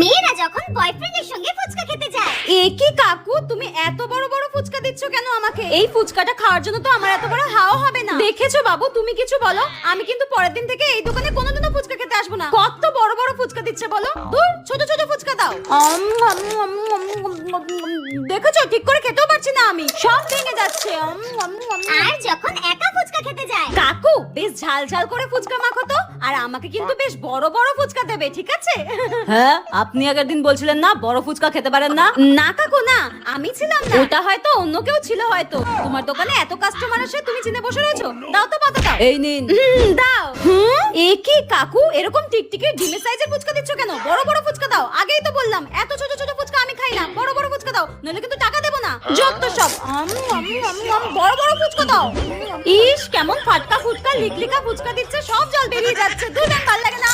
মেয়েরা যখন বয়ফ্রেন্ডের সঙ্গে ফুচকা খেতে যায়। এ কি কাকু, তুমি এত বড় বড় ফুচকা দিচ্ছ কেন আমাকে? এই ফুচকাটা খাওয়ার জন্য তো আমার এত বড় হাওয়া হবে না। দেখেছো বাবু, তুমি কিছু বলো, আমি কিন্তু পরের দিন থেকে এই দোকানে কোনোদিনও ফুচকা খেতে আসবো না। কত বড় বড় ফুচকা দিচ্ছে বলো, দূর ছোট ছোট ফুচকা দাও। দেখেছো, ঠিক করে খেতেও পারছি না আমি, সব ভেঙে যাচ্ছে। আর যখন একা ফুচকা খেতে যায়। কাকু, বেশ ঝাল ঝাল করে ফুচকা মাখো তো, আর আমাকে কিন্তু বেশ বড় বড় ফুচকা দেবে, ঠিক আছে? হ্যাঁ, আপনি আগের দিন বলছিলেন না বড় ফুচকা খেতে পারেন না। না কাকু না, আমি ছিলাম না, ওটা হয়তো অন্য কেউ ছিল। হয়তো তোমার দোকানে এত কাস্টমার আসে, তুমি চিনে বসে রয়েছো। দাও তো পাতা দাও। এই নিন। দাও। এ কি কাকু, এরকম টিকটিকি ডিমের সাইজের ফুচকা দিচ্ছ কেন? বড় বড় ফুচকা দাও। আগেই তো বললাম এত ছোট ছোট ফুচকা আমি খাই না, বড় বড় ফুচকা দাও, নইলে কিন্তু টাকা দেবো না। যত সব বড় বড় ফুচকা দাও। ইস, কেমন ফাটকা ফুটকা লিকলিকা ফুচকা দিচ্ছে, সব জল বেরিয়ে যাচ্ছে। দুধ ভালো লাগে না।